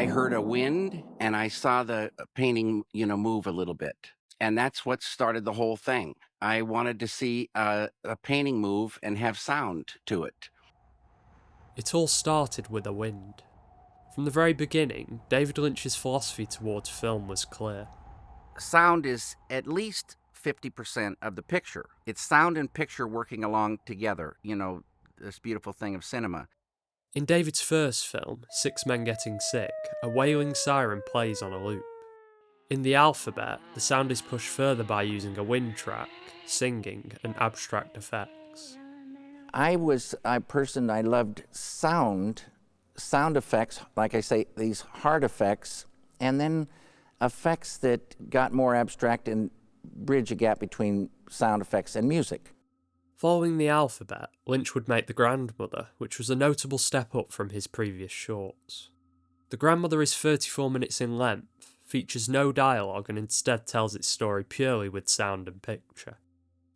heard a wind and I saw the painting, move a little bit. And that's what started the whole thing. I wanted to see a painting move and have sound to it. It all started with a wind. From the very beginning, David Lynch's philosophy towards film was clear. Sound is at least 50% of the picture. It's sound and picture working along together, this beautiful thing of cinema. In David's first film, Six Men Getting Sick, a wailing siren plays on a loop. In The Alphabet, the sound is pushed further by using a wind track, singing, and abstract effects. I loved sound effects, like I say, these hard effects, and then effects that got more abstract and bridge a gap between sound effects and music. Following The Alphabet, Lynch would make The Grandmother, which was a notable step up from his previous shorts. The Grandmother is 34 minutes in length, features no dialogue, and instead tells its story purely with sound and picture.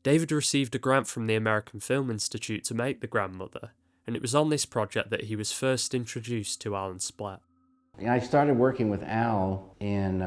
David received a grant from the American Film Institute to make The Grandmother, and it was on this project that he was first introduced to Alan Splet. I started working with Al in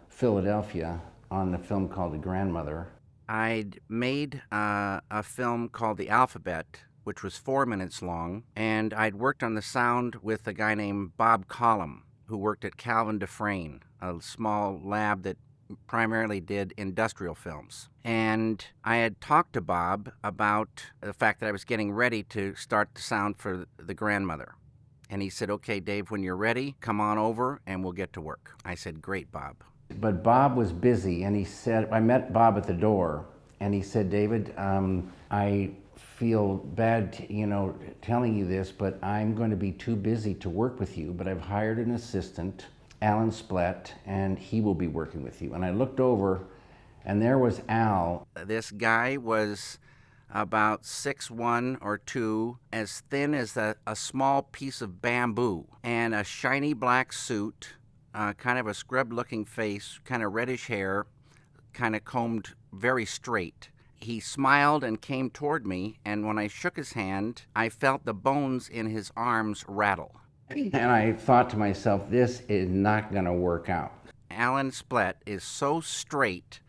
Philadelphia on the film called The Grandmother. I'd made a film called The Alphabet, which was 4 minutes long, and I'd worked on the sound with a guy named Bob Collum, who worked at Calvin Dufresne, a small lab that primarily did industrial films. And I had talked to Bob about the fact that I was getting ready to start the sound for The Grandmother. And he said, "Okay, Dave, when you're ready, come on over and we'll get to work." I said, "Great, Bob." But Bob was busy, and he said, I met Bob at the door, and he said, "David, I feel bad, telling you this, but I'm going to be too busy to work with you, but I've hired an assistant, Alan Splet, and he will be working with you." And I looked over, and there was Al. This guy was about 6'1" or 2", as thin as a small piece of bamboo, and a shiny black suit, kind of a scrubbed-looking face, kind of reddish hair, kind of combed very straight. He smiled and came toward me, and when I shook his hand, I felt the bones in his arms rattle. And I thought to myself, this is not going to work out. Alan Splet is so straight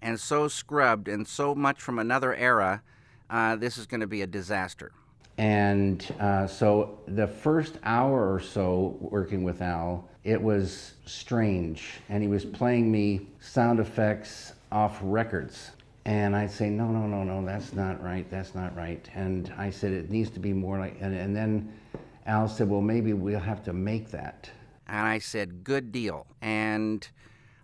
and so scrubbed and so much from another era, this is going to be a disaster. And so the first hour or so working with Al, it was strange. And he was playing me sound effects off records. And I'd say, no, that's not right. And I said, it needs to be more like, and then Al said, well, maybe we'll have to make that. And I said, good deal. And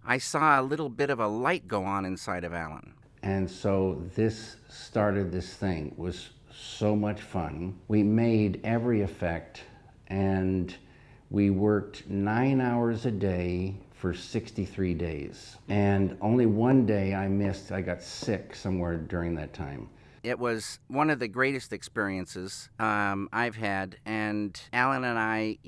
I saw a little bit of a light go on inside of Alan. And so this started this thing. It was so much fun. We made every effect, and we worked 9 hours a day for 63 days. And only one day I missed. I got sick somewhere during that time. It was one of the greatest experiences I've had, and Alan and I,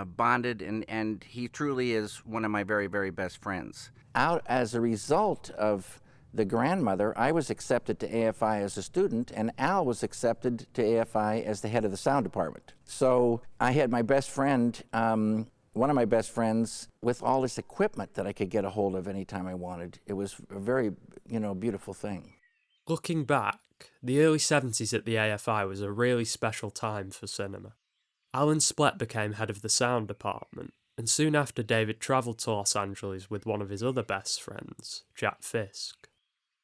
bonded, and he truly is one of my very, very best friends. Out as a result of The Grandmother, I was accepted to AFI as a student, and Al was accepted to AFI as the head of the sound department. So I had my best friend, one of my best friends, with all this equipment that I could get a hold of anytime I wanted. It was a very, beautiful thing. Looking back, the early 70s at the AFI was a really special time for cinema. Alan Splet became head of the sound department, and soon after David travelled to Los Angeles with one of his other best friends, Jack Fisk.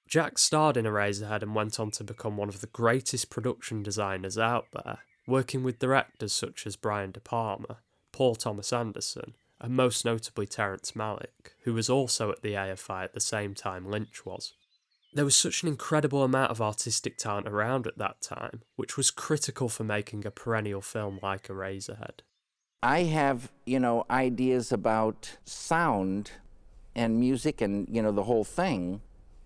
Jack starred in Eraserhead and went on to become one of the greatest production designers out there, working with directors such as Brian De Palma, Paul Thomas Anderson, and most notably Terrence Malick, who was also at the AFI at the same time Lynch was. There was such an incredible amount of artistic talent around at that time, which was critical for making a perennial film like Eraserhead. I have, ideas about sound and music and, the whole thing,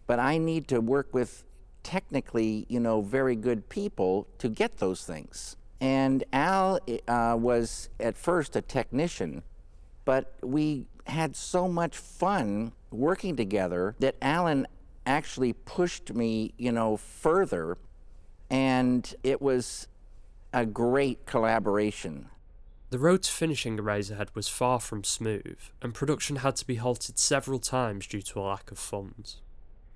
but I need to work with technically, very good people to get those things. And Al was at first a technician, but we had so much fun working together that Alan actually pushed me, further, and it was a great collaboration. The road to finishing Eraserhead was far from smooth, and production had to be halted several times due to a lack of funds.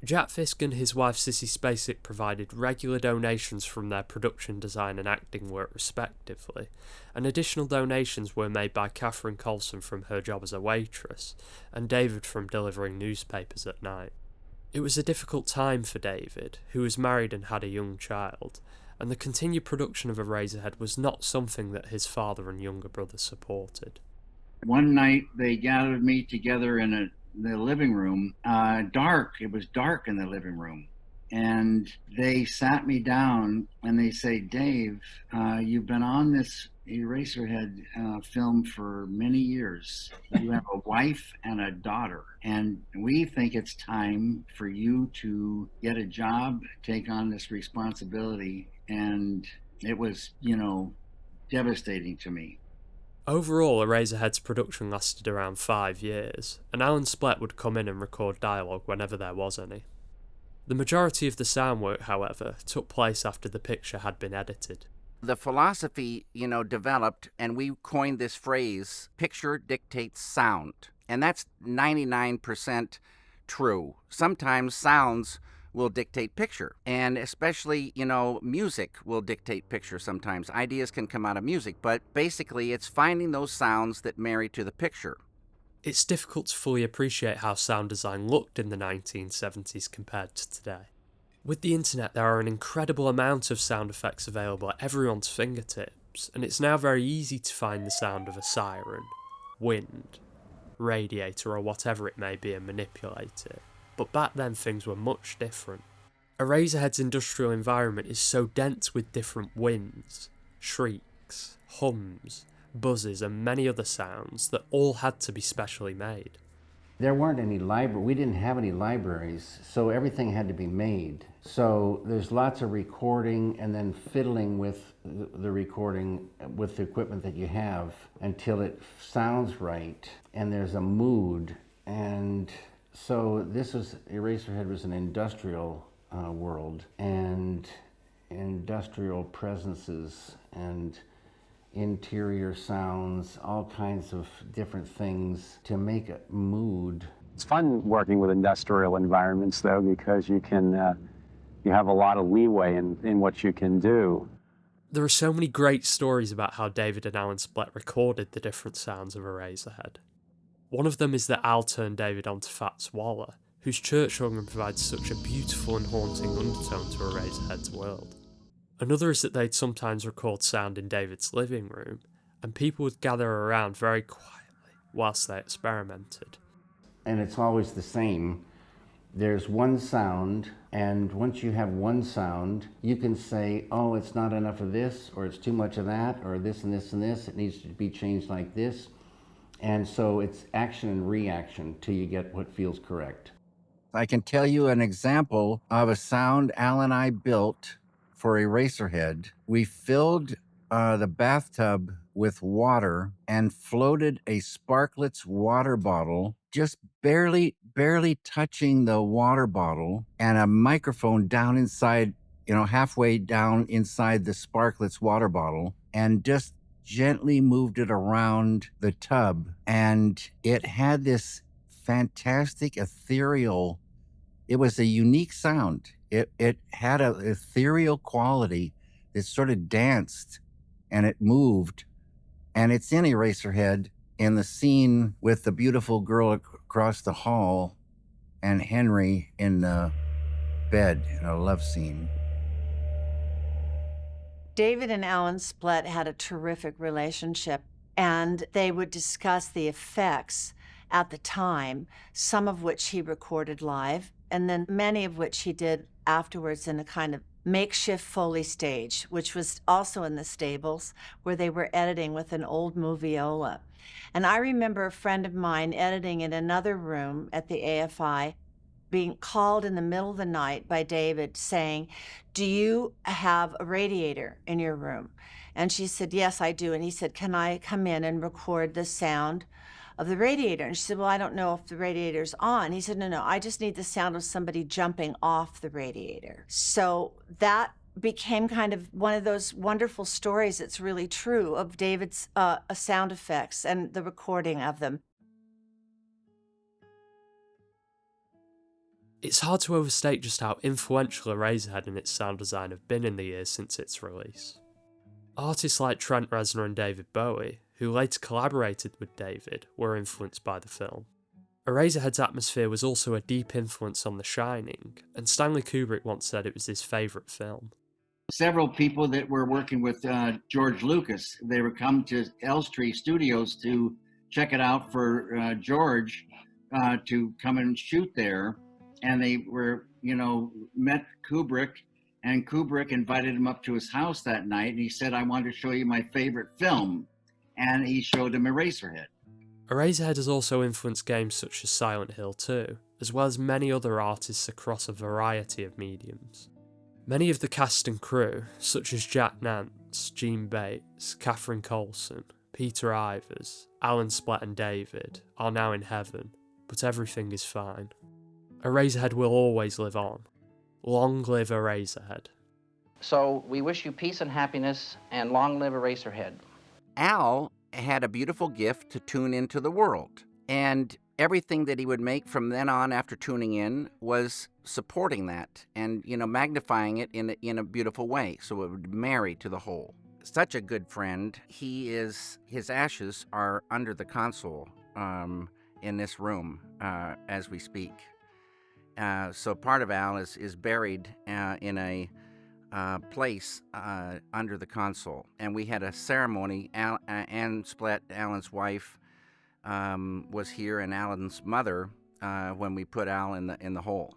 Jack Fisk and his wife Sissy Spacek provided regular donations from their production design and acting work respectively, and additional donations were made by Catherine Colson from her job as a waitress, and David from delivering newspapers at night. It was a difficult time for David, who was married and had a young child, and the continued production of Eraserhead was not something that his father and younger brother supported. One night they gathered me together in the living room, it was dark in the living room. And they sat me down and they say, Dave, you've been on this Eraserhead film for many years. You have a wife and a daughter. And we think it's time for you to get a job, take on this responsibility. And it was, devastating to me. Overall, Eraserhead's production lasted around 5 years, and Alan Splet would come in and record dialogue whenever there was any. The majority of the sound work, however, took place after the picture had been edited. The philosophy, developed, and we coined this phrase, picture dictates sound. And that's 99% true. Sometimes sounds will dictate picture, and especially, music will dictate picture sometimes. Ideas can come out of music, but basically it's finding those sounds that marry to the picture. It's difficult to fully appreciate how sound design looked in the 1970s compared to today. With the internet, there are an incredible amount of sound effects available at everyone's fingertips, and it's now very easy to find the sound of a siren, wind, radiator, or whatever it may be and manipulate it. But back then things were much different. Eraserhead's industrial environment is so dense with different winds, shrieks, hums, buzzes and many other sounds that all had to be specially made. There weren't any we didn't have any libraries, so everything had to be made. So there's lots of recording and then fiddling with the recording with the equipment that you have until it sounds right and there's a mood. And so Eraserhead was an industrial world, and industrial presences and interior sounds, all kinds of different things to make a mood. It's fun working with industrial environments, though, because you have a lot of leeway in what you can do. There are so many great stories about how David and Alan Splet recorded the different sounds of Eraserhead. One of them is that Al turned David onto Fats Waller, whose church organ provides such a beautiful and haunting undertone to Eraserhead's world. Another is that they'd sometimes record sound in David's living room, and people would gather around very quietly whilst they experimented. And it's always the same. There's one sound, and once you have one sound, you can say, oh, it's not enough of this, or it's too much of that, or this and this and this, it needs to be changed like this. And so it's action and reaction till you get what feels correct. I can tell you an example of a sound Al and I built for Eraserhead. We filled the bathtub with water and floated a Sparkletts water bottle, just barely touching the water bottle, and a microphone down inside, halfway down inside the Sparkletts water bottle, and just gently moved it around the tub. And it had this fantastic ethereal, it was a unique sound. It had an ethereal quality that sort of danced and it moved. And it's in Eraserhead in the scene with the beautiful girl across the hall and Henry in the bed in a love scene. David and Alan Splet had a terrific relationship, and they would discuss the effects at the time, some of which he recorded live, and then many of which he did afterwards in a kind of makeshift Foley stage, which was also in the stables, where they were editing with an old moviola. And I remember a friend of mine editing in another room at the AFI, being called in the middle of the night by David saying, do you have a radiator in your room? And she said, yes, I do. And he said, can I come in and record the sound of the radiator? And she said, well, I don't know if the radiator's on. He said, no, I just need the sound of somebody jumping off the radiator. So that became kind of one of those wonderful stories that's really true of David's sound effects and the recording of them. It's hard to overstate just how influential Eraserhead and its sound design have been in the years since its release. Artists like Trent Reznor and David Bowie, who later collaborated with David, were influenced by the film. Eraserhead's atmosphere was also a deep influence on The Shining, and Stanley Kubrick once said it was his favourite film. Several people that were working with George Lucas, they would come to Elstree Studios to check it out for George to come and shoot there. And they were, met Kubrick, and Kubrick invited him up to his house that night. And he said, I want to show you my favorite film. And he showed him Eraserhead. Eraserhead has also influenced games such as Silent Hill 2, as well as many other artists across a variety of mediums. Many of the cast and crew, such as Jack Nance, Gene Bates, Catherine Coulson, Peter Ivers, Alan Splet and David, are now in heaven, but everything is fine. Eraserhead will always live on. Long live Eraserhead. So we wish you peace and happiness, and long live Eraserhead. Al had a beautiful gift to tune into the world, and everything that he would make from then on after tuning in was supporting that and, magnifying it in a beautiful way, so it would marry to the whole. Such a good friend. His ashes are under the console in this room as we speak. So part of Al is buried in a place under the console, and we had a ceremony. Ann Splet, Alan's wife, was here, and Alan's mother when we put Al in the hole.